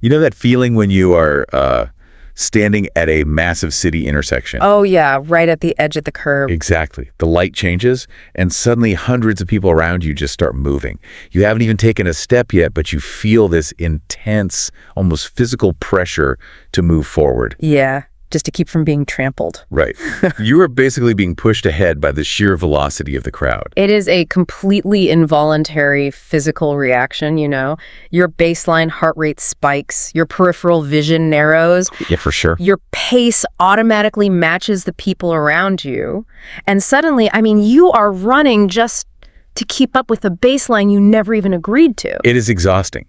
You know that feeling when you are standing at a massive city intersection? Oh, yeah, right at the edge of the curb. Exactly. The light changes, and suddenly hundreds of people around you just start moving. You haven't even taken a step yet, but you feel this intense, almost physical pressure to move forward. Yeah, just to keep from being trampled. Right. You are basically being pushed ahead by the sheer velocity of the crowd. It is a completely involuntary physical reaction, you know. Your baseline heart rate spikes, your peripheral vision narrows. Yeah, for sure. Your pace automatically matches the people around you. And suddenly, I mean, you are running just to keep up with the baseline you never even agreed to. It is exhausting.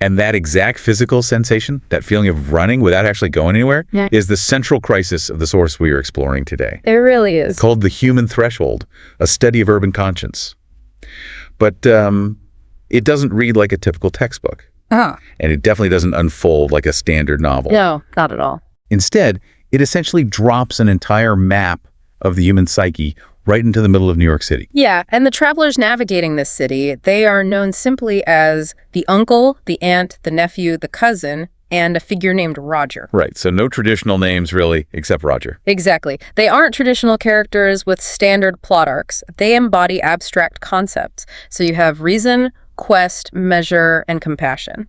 And that exact physical sensation, that feeling of running without actually going anywhere, is the central crisis of the source we are exploring today. It really is. It's called The Human Threshold, a study of urban conscience. But it doesn't read like a typical textbook. And it definitely doesn't unfold like a standard novel. No, not at all. Instead, it essentially drops an entire map of the human psyche right into the middle of New York City. Yeah, and the travelers navigating this city, they are known simply as the uncle, the aunt, the nephew, the cousin, and a figure named Roger. Right, so no traditional names really, except Roger. Exactly. They aren't traditional characters with standard plot arcs. They embody abstract concepts. So you have reason, quest, measure, and compassion.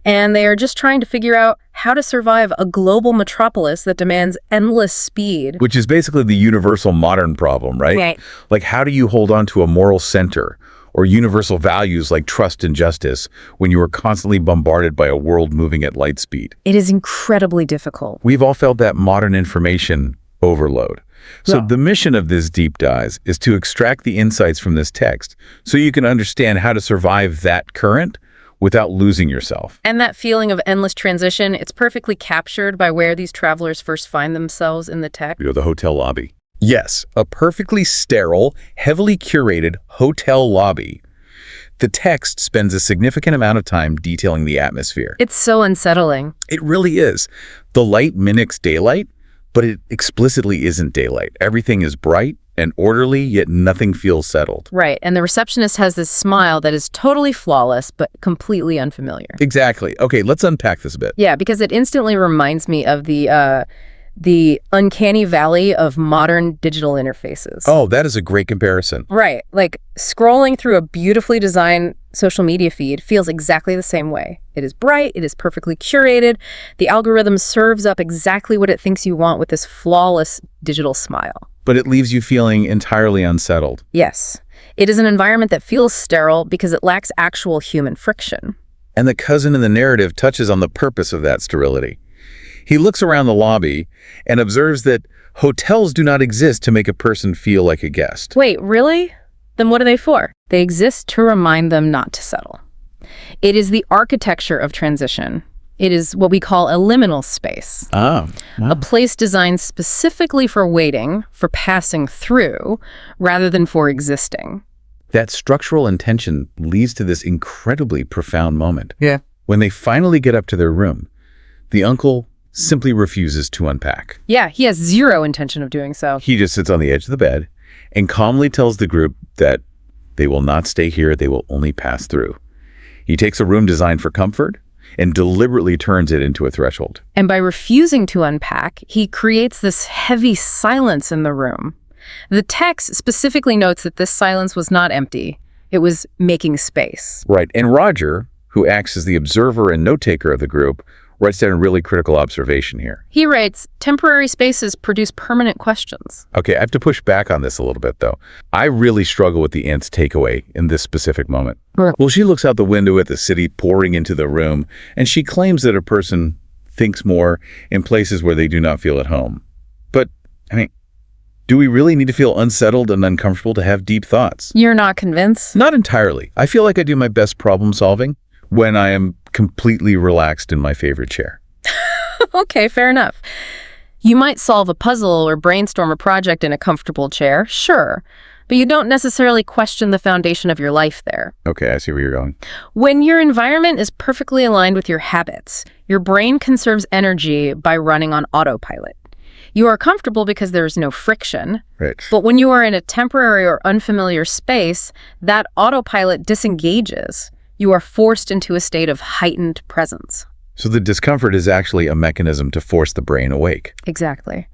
And they are just trying to figure out how to survive a global metropolis that demands endless speed. Which is basically the universal modern problem, right? Right. Like, how do you hold on to a moral center or universal values like trust and justice when you are constantly bombarded by a world moving at light speed? It is incredibly difficult. We've all felt that modern information overload. So the mission of this deep dive is to extract the insights from this text so you can understand how to survive that current without losing yourself. And that feeling of endless transition, it's perfectly captured by where these travelers first find themselves in the text. You know, the hotel lobby. Yes, a perfectly sterile, heavily curated hotel lobby. The text spends a significant amount of time detailing the atmosphere. It's so unsettling. It really is. The light mimics daylight, but it explicitly isn't daylight. Everything is bright and orderly, yet nothing feels settled. Right, and the receptionist has this smile that is totally flawless, but completely unfamiliar. Exactly. Okay, let's unpack this a bit. Yeah, because it instantly reminds me of the uncanny valley of modern digital interfaces. Oh, that is a great comparison. Right, like scrolling through a beautifully designed social media feed feels exactly the same way. It is bright, it is perfectly curated, the algorithm serves up exactly what it thinks you want with this flawless digital smile. But it leaves you feeling entirely unsettled. Yes, it is an environment that feels sterile because it lacks actual human friction. And the cousin in the narrative touches on the purpose of that sterility. He looks around the lobby and observes that hotels do not exist to make a person feel like a guest. Wait, really? Then what are they for? They exist to remind them not to settle. It is the architecture of transition. It is what we call a liminal space. A place designed specifically for waiting, for passing through, rather than for existing. That structural intention leads to this incredibly profound moment. Yeah. When they finally get up to their room, the uncle simply refuses to unpack. Yeah, he has zero intention of doing so. He just sits on the edge of the bed and calmly tells the group that they will not stay here, they will only pass through. He takes a room designed for comfort and deliberately turns it into a threshold. And by refusing to unpack, he creates this heavy silence in the room. The text specifically notes that this silence was not empty. It was making space. Right, and Roger, who acts as the observer and note-taker of the group, writes down a really critical observation here. He writes, temporary spaces produce permanent questions. Okay, I have to push back on this a little bit, though. I really struggle with the aunt's takeaway in this specific moment. Well, she looks out the window at the city pouring into the room, and she claims that a person thinks more in places where they do not feel at home. But, I mean, do we really need to feel unsettled and uncomfortable to have deep thoughts? You're not convinced? Not entirely. I feel like I do my best problem solving when I am completely relaxed in my favorite chair. Okay, fair enough. You might solve a puzzle or brainstorm a project in a comfortable chair, sure, but you don't necessarily question the foundation of your life there. Okay, I see where you're going. When your environment is perfectly aligned with your habits, your brain conserves energy by running on autopilot. You are comfortable because there is no friction. Right. But when you are in a temporary or unfamiliar space, that autopilot disengages. You are forced into a state of heightened presence. So the discomfort is actually a mechanism to force the brain awake. Exactly.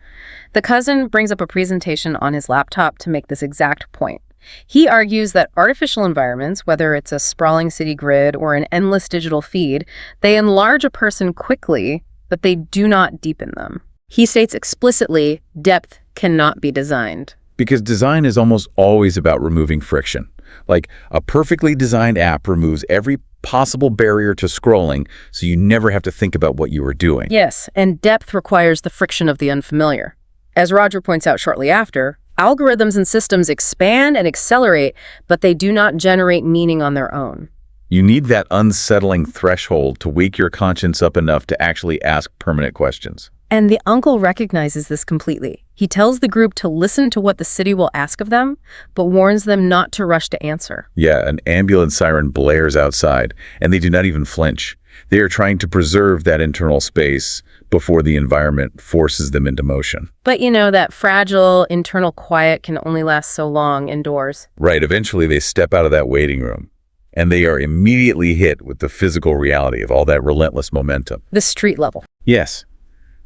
The cousin brings up a presentation on his laptop to make this exact point. He argues that artificial environments, whether it's a sprawling city grid or an endless digital feed, they enlarge a person quickly, but they do not deepen them. He states explicitly, depth cannot be designed. Because design is almost always about removing friction. Like a perfectly designed app removes every possible barrier to scrolling, so you never have to think about what you were doing. Yes, and depth requires the friction of the unfamiliar. As Roger points out shortly after, algorithms and systems expand and accelerate, but they do not generate meaning on their own. You need that unsettling threshold to wake your conscience up enough to actually ask permanent questions. And the uncle recognizes this completely. He tells the group to listen to what the city will ask of them, but warns them not to rush to answer. Yeah, an ambulance siren blares outside, and they do not even flinch. They are trying to preserve that internal space before the environment forces them into motion. But that fragile internal quiet can only last so long indoors. Right, eventually they step out of that waiting room, and they are immediately hit with the physical reality of all that relentless momentum. The street level. Yes.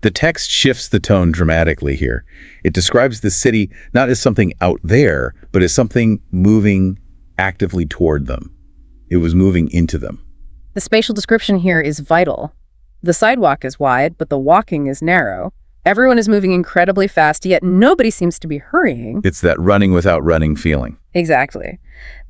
The text shifts the tone dramatically here. It describes the city not as something out there, but as something moving actively toward them. It was moving into them. The spatial description here is vital. The sidewalk is wide, but the walking is narrow. Everyone is moving incredibly fast, yet nobody seems to be hurrying. It's that running without running feeling. Exactly.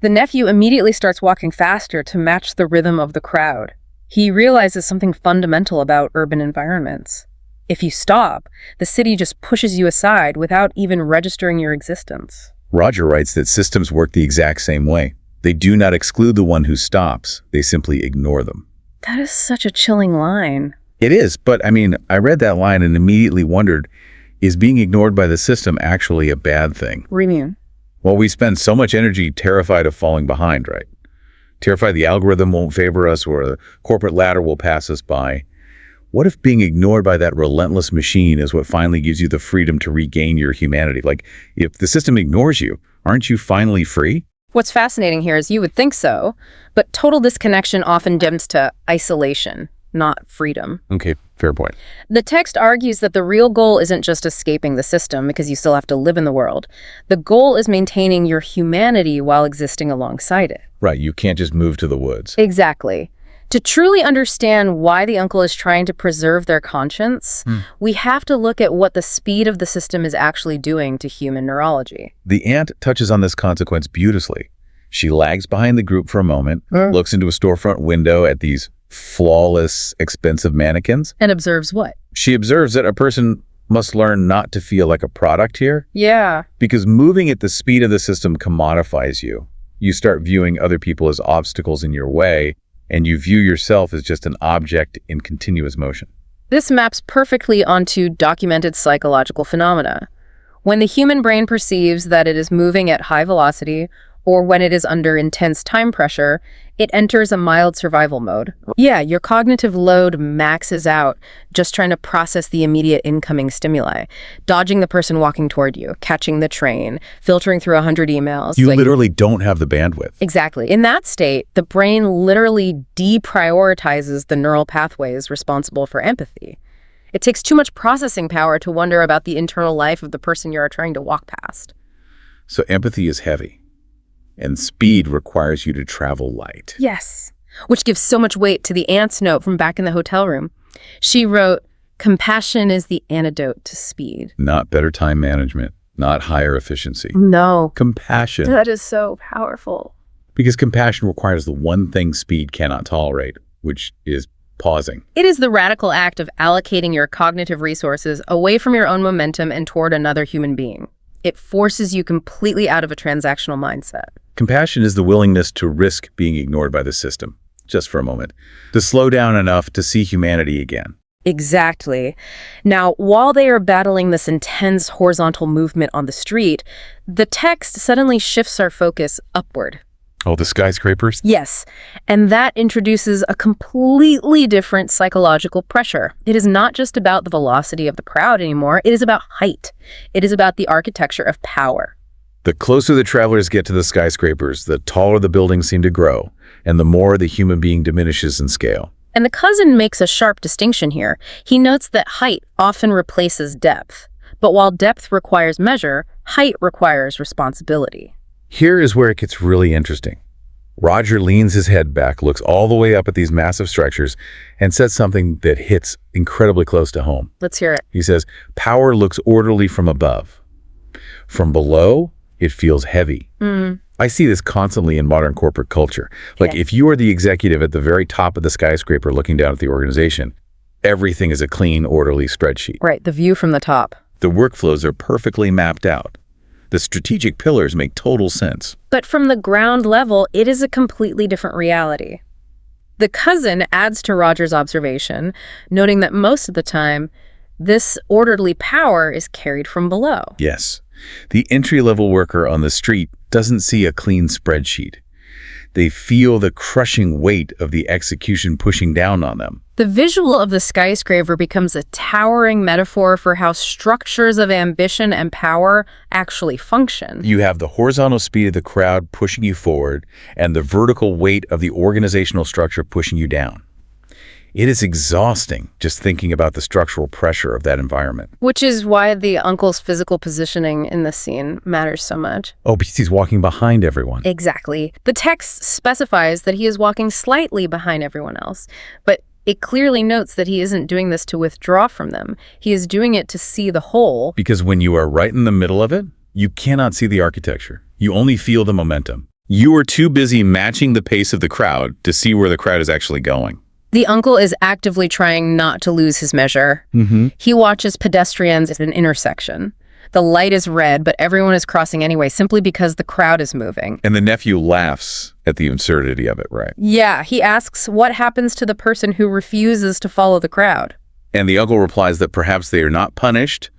The nephew immediately starts walking faster to match the rhythm of the crowd. He realizes something fundamental about urban environments. If you stop, the city just pushes you aside without even registering your existence. Roger writes that systems work the exact same way. They do not exclude the one who stops. They simply ignore them. That is such a chilling line. It is, but I read that line and immediately wondered, is being ignored by the system actually a bad thing? What do you mean? Well, we spend so much energy terrified of falling behind, right? Terrified the algorithm won't favor us or the corporate ladder will pass us by. What if being ignored by that relentless machine is what finally gives you the freedom to regain your humanity? Like, if the system ignores you, aren't you finally free? What's fascinating here is you would think so, but total disconnection often dims to isolation, not freedom. Okay, fair point. The text argues that the real goal isn't just escaping the system because you still have to live in the world. The goal is maintaining your humanity while existing alongside it. Right, you can't just move to the woods. Exactly. To truly understand why the uncle is trying to preserve their conscience, we have to look at what the speed of the system is actually doing to human neurology. The aunt touches on this consequence beautifully. She lags behind the group for a moment, looks into a storefront window at these flawless, expensive mannequins. And observes what? She observes that a person must learn not to feel like a product here. Yeah. Because moving at the speed of the system commodifies you. You start viewing other people as obstacles in your way, and you view yourself as just an object in continuous motion. This maps perfectly onto documented psychological phenomena. When the human brain perceives that it is moving at high velocity, or when it is under intense time pressure, it enters a mild survival mode. Yeah, your cognitive load maxes out just trying to process the immediate incoming stimuli, dodging the person walking toward you, catching the train, filtering through 100 emails. You literally don't have the bandwidth. Exactly. In that state, the brain literally deprioritizes the neural pathways responsible for empathy. It takes too much processing power to wonder about the internal life of the person you are trying to walk past. So empathy is heavy. And speed requires you to travel light. Yes, which gives so much weight to the aunt's note from back in the hotel room. She wrote, "Compassion is the antidote to speed." Not better time management, not higher efficiency. No. Compassion. That is so powerful. Because compassion requires the one thing speed cannot tolerate, which is pausing. It is the radical act of allocating your cognitive resources away from your own momentum and toward another human being. It forces you completely out of a transactional mindset. Compassion is the willingness to risk being ignored by the system, just for a moment, to slow down enough to see humanity again. Exactly. Now, while they are battling this intense horizontal movement on the street, the text suddenly shifts our focus upward. Oh, the skyscrapers? Yes, and that introduces a completely different psychological pressure. It is not just about the velocity of the crowd anymore. It is about height. It is about the architecture of power. The closer the travelers get to the skyscrapers, the taller the buildings seem to grow, and the more the human being diminishes in scale. And the cousin makes a sharp distinction here. He notes that height often replaces depth. But while depth requires measure, height requires responsibility. Here is where it gets really interesting. Roger leans his head back, looks all the way up at these massive structures, and says something that hits incredibly close to home. Let's hear it. He says, power looks orderly from above. From below, it feels heavy. I see this constantly in modern corporate culture. Like if you are the executive at the very top of the skyscraper looking down at the organization, everything is a clean, orderly spreadsheet. Right, the view from the top. The workflows are perfectly mapped out. The strategic pillars make total sense. But from the ground level, it is a completely different reality. The cousin adds to Roger's observation, noting that most of the time, this orderly power is carried from below. Yes. The entry-level worker on the street doesn't see a clean spreadsheet. They feel the crushing weight of the execution pushing down on them. The visual of the skyscraper becomes a towering metaphor for how structures of ambition and power actually function. You have the horizontal speed of the crowd pushing you forward and the vertical weight of the organizational structure pushing you down. It is exhausting just thinking about the structural pressure of that environment. Which is why the uncle's physical positioning in this scene matters so much. Oh, because he's walking behind everyone. Exactly. The text specifies that he is walking slightly behind everyone else, but it clearly notes that he isn't doing this to withdraw from them. He is doing it to see the whole. Because when you are right in the middle of it, you cannot see the architecture. You only feel the momentum. You are too busy matching the pace of the crowd to see where the crowd is actually going. The uncle is actively trying not to lose his measure. He watches pedestrians at an intersection. The light is red, but everyone is crossing anyway, simply because the crowd is moving. And the nephew laughs at the absurdity of it, right? Yeah, he asks what happens to the person who refuses to follow the crowd. And the uncle replies that perhaps they are not punished,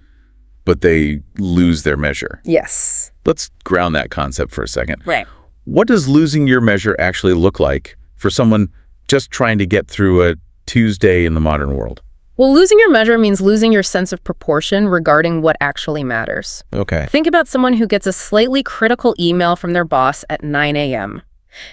but they lose their measure. Yes. Let's ground that concept for a second. Right. What does losing your measure actually look like for someone just trying to get through a Tuesday in the modern world? Well, losing your measure means losing your sense of proportion regarding what actually matters. Okay. Think about someone who gets a slightly critical email from their boss at 9 a.m.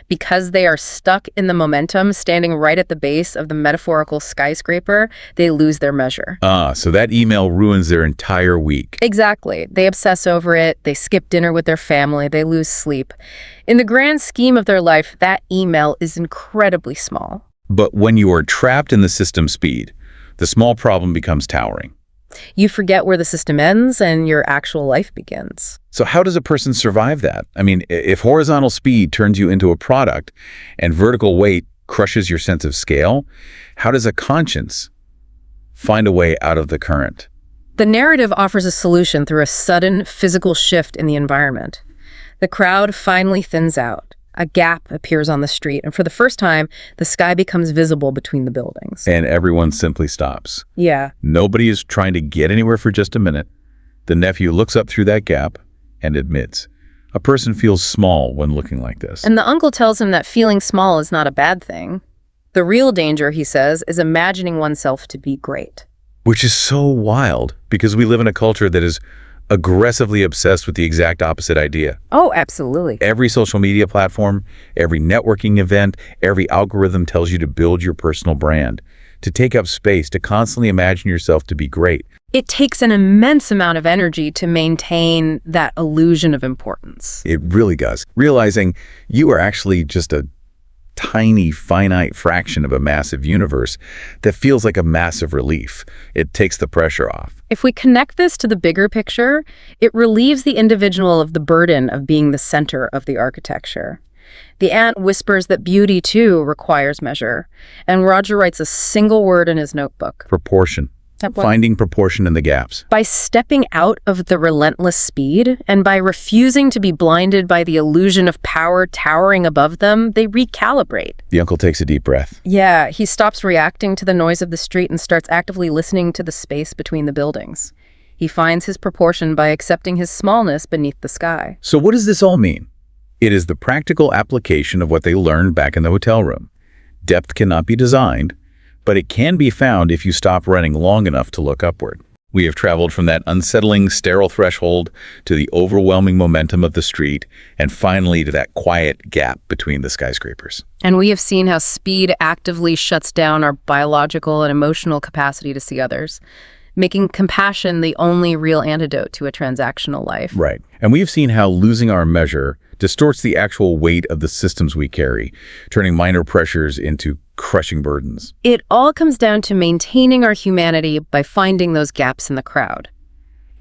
Because they are stuck in the momentum, standing right at the base of the metaphorical skyscraper, they lose their measure. So that email ruins their entire week. Exactly. They obsess over it, they skip dinner with their family, they lose sleep. In the grand scheme of their life, that email is incredibly small. But when you are trapped in the system speed, the small problem becomes towering. You forget where the system ends and your actual life begins. So how does a person survive that? I mean, if horizontal speed turns you into a product and vertical weight crushes your sense of scale, how does a conscience find a way out of the current? The narrative offers a solution through a sudden physical shift in the environment. The crowd finally thins out. A gap appears on the street, and for the first time, the sky becomes visible between the buildings. And everyone simply stops. Yeah. Nobody is trying to get anywhere for just a minute. The nephew looks up through that gap and admits, a person feels small when looking like this. And the uncle tells him that feeling small is not a bad thing. The real danger, he says, is imagining oneself to be great. Which is so wild, because we live in a culture that is aggressively obsessed with the exact opposite idea. Oh, absolutely. Every social media platform, every networking event, every algorithm tells you to build your personal brand, to take up space, to constantly imagine yourself to be great. It takes an immense amount of energy to maintain that illusion of importance. It really does. Realizing you are actually just a tiny, finite fraction of a massive universe that feels like a massive relief. It takes the pressure off. If we connect this to the bigger picture, it relieves the individual of the burden of being the center of the architecture. The ant whispers that beauty, too, requires measure, and Roger writes a single word in his notebook. Proportion. Finding proportion in the gaps. By stepping out of the relentless speed and by refusing to be blinded by the illusion of power towering above them, they recalibrate. The uncle takes a deep breath. Yeah, he stops reacting to the noise of the street and starts actively listening to the space between the buildings. He finds his proportion by accepting his smallness beneath the sky. So what does this all mean? It is the practical application of what they learned back in the hotel room. Depth cannot be designed, but it can be found if you stop running long enough to look upward. We have traveled from that unsettling, sterile threshold to the overwhelming momentum of the street, and finally to that quiet gap between the skyscrapers. And we have seen how speed actively shuts down our biological and emotional capacity to see others, making compassion the only real antidote to a transactional life. Right. And we've seen how losing our measure distorts the actual weight of the systems we carry, turning minor pressures into crushing burdens. It all comes down to maintaining our humanity by finding those gaps in the crowd.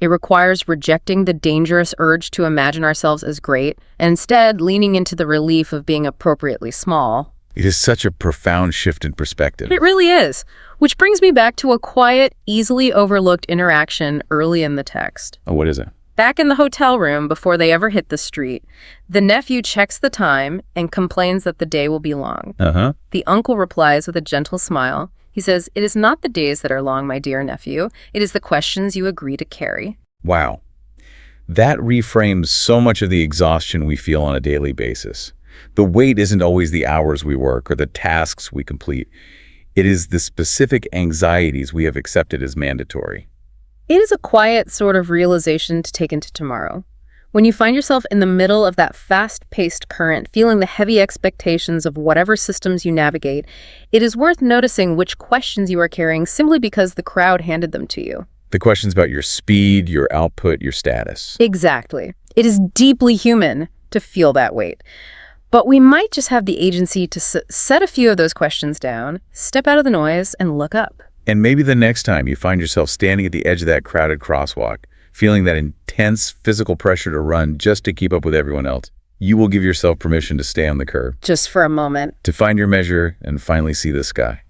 It requires rejecting the dangerous urge to imagine ourselves as great, and instead leaning into the relief of being appropriately small. It is such a profound shift in perspective. It really is. Which brings me back to a quiet, easily overlooked interaction early in the text. Oh, what is it? Back in the hotel room before they ever hit the street, the nephew checks the time and complains that the day will be long. The uncle replies with a gentle smile. He says, "It is not the days that are long, my dear nephew. It is the questions you agree to carry." Wow. That reframes so much of the exhaustion we feel on a daily basis. The weight isn't always the hours we work or the tasks we complete. It is the specific anxieties we have accepted as mandatory. It is a quiet sort of realization to take into tomorrow. When you find yourself in the middle of that fast-paced current, feeling the heavy expectations of whatever systems you navigate, it is worth noticing which questions you are carrying simply because the crowd handed them to you. The questions about your speed, your output, your status. Exactly. It is deeply human to feel that weight. But we might just have the agency to set a few of those questions down, step out of the noise, and look up. And maybe the next time you find yourself standing at the edge of that crowded crosswalk, feeling that intense physical pressure to run just to keep up with everyone else, you will give yourself permission to stay on the curb. Just for a moment. To find your measure and finally see the sky.